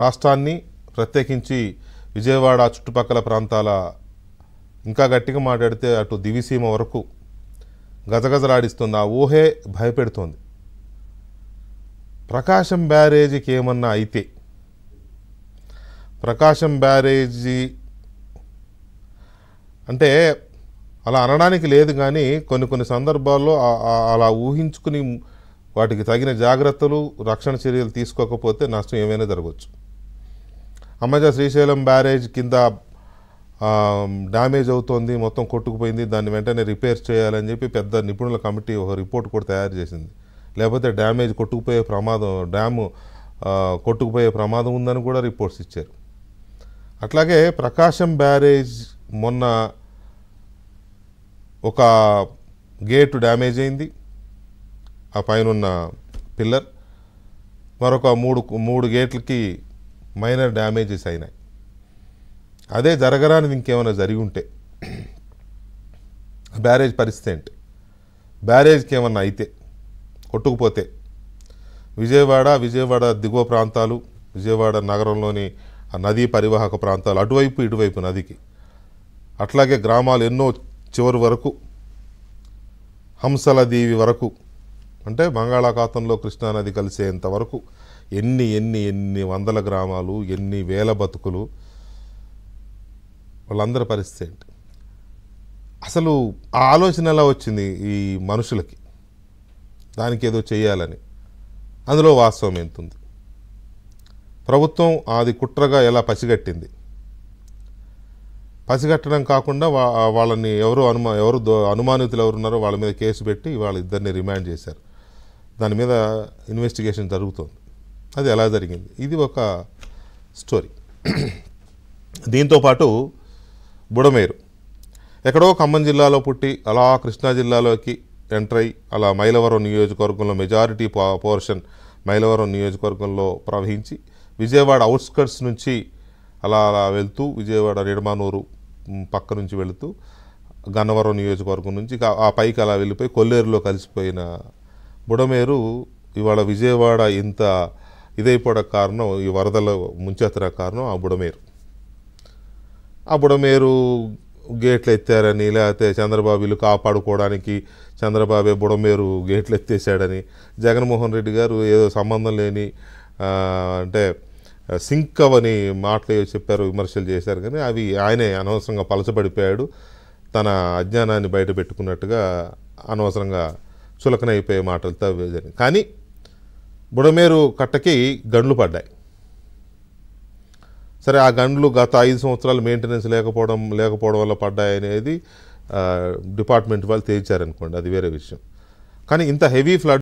రాష్ట్రాన్ని ప్రత్యేకించి విజయవాడ చుట్టుపక్కల ప్రాంతాల ఇంకా గట్టిగా మాట్లాడితే అటు దివిసీమ వరకు గజగజలాడిస్తుంది. ఆ ఊహే భయపెడుతోంది. ప్రకాశం బ్యారేజీకి ఏమన్నా అయితే, ప్రకాశం బ్యారేజీ అంటే అలా అనడానికి లేదు, కానీ కొన్ని సందర్భాల్లో అలా ఊహించుకుని వాటికి తగిన జాగ్రత్తలు రక్షణ చర్యలు తీసుకోకపోతే నష్టం ఏమైనా జరగవచ్చు. అమ్మజ శ్రీశైలం బ్యారేజ్ కింద డ్యామేజ్ అవుతోంది, మొత్తం కొట్టుకుపోయింది, దాన్ని వెంటనే రిపేర్ చేయాలని చెప్పి పెద్ద నిపుణుల కమిటీ ఒక రిపోర్ట్ కూడా తయారు చేసింది. లేకపోతే డ్యామేజ్ కొట్టుకుపోయే ప్రమాదం, డ్యాము కొట్టుకుపోయే ప్రమాదం ఉందని కూడా రిపోర్ట్స్ ఇచ్చారు. అట్లాగే ప్రకాశం బ్యారేజ్ మొన్న ఒక గేటు డ్యామేజ్ అయింది, ఆ పైన పిల్లర్, మరొక మూడు గేట్లకి మైనర్ డ్యామేజెస్ అయినాయి. అదే జరగరానిది ఇంకేమైనా జరిగి ఉంటే బ్యారేజ్ పరిస్థితి ఏంటి? బ్యారేజ్కి ఏమన్నా అయితే, కొట్టుకుపోతే విజయవాడ దిగువ ప్రాంతాలు, విజయవాడ నగరంలోని ఆ నదీ పరివాహక ప్రాంతాలు అటువైపు ఇటువైపు నదికి, అట్లాగే గ్రామాలు ఎన్నో చివరి వరకు, హంసలదీవి వరకు, అంటే బంగాళాఖాతంలో కృష్ణానది కలిసేంత వరకు ఎన్ని వందల గ్రామాలు, ఎన్ని వేల బతుకులు, వాళ్ళందరి పరిస్థితి ఏంటి? అసలు ఆ ఆలోచన ఎలా వచ్చింది ఈ మనుషులకి దానికి ఏదో చేయాలని? అందులో వాస్తవం ఎంతుంది? ప్రభుత్వం అది కుట్రగా ఎలా పసిగట్టింది? పసిగట్టడం కాకుండా వాళ్ళని ఎవరు అనుమానితులు ఎవరున్నారో వాళ్ళ మీద కేసు పెట్టి వాళ్ళిద్దరిని రిమాండ్ చేశారు. దాని మీద ఇన్వెస్టిగేషన్ జరుగుతోంది. అది ఎలా జరిగింది? ఇది ఒక స్టోరీ. దీంతోపాటు బుడమేరు ఎక్కడో ఖమ్మం జిల్లాలో పుట్టి అలా కృష్ణా జిల్లాలోకి ఎంటర్ అయ్యి అలా మైలవరం నియోజకవర్గంలో మెజారిటీ పోర్షన్ మైలవరం నియోజకవర్గంలో ప్రవహించి విజయవాడ అవుట్స్కట్స్ నుంచి అలా వెళ్తూ విజయవాడ నిడమానూరు పక్క నుంచి వెళుతూ గన్నవరం నియోజకవర్గం నుంచి ఆ పైకి అలా వెళ్ళిపోయి కొల్లేరులో కలిసిపోయిన బుడమేరు ఇవాళ విజయవాడ ఇంత ఇదైపోవడానికి కారణం, ఈ వరదల ముంచెత్తడానికి కారణం ఆ బుడమేరు గేట్లు ఎత్తారని, లేకపోతే చంద్రబాబు ఇల్లు కాపాడుకోవడానికి చంద్రబాబే బుడమేరు గేట్లు ఎత్తేసాడని జగన్మోహన్ రెడ్డి గారు ఏదో సంబంధం లేని అంటే సింక్ అవని మాటలు చెప్పారు, విమర్శలు చేశారు. కానీ అవి ఆయనే అనవసరంగా పలచబడిపోయాడు, తన అజ్ఞానాన్ని బయట పెట్టుకున్నట్టుగా అనవసరంగా చులకనైపోయే మాటలతో జరిగింది. కానీ బుడమేరు కట్టకి గండ్లు పడ్డాయి. సరే, ఆ గండ్లు గత 5 సంవత్సరాలు మెయింటెనెన్స్ లేకపోవడం వల్ల పడ్డాయనేది డిపార్ట్మెంట్ వాళ్ళు తేల్చారనుకోండి, అది వేరే విషయం. కానీ ఇంత హెవీ ఫ్లడ్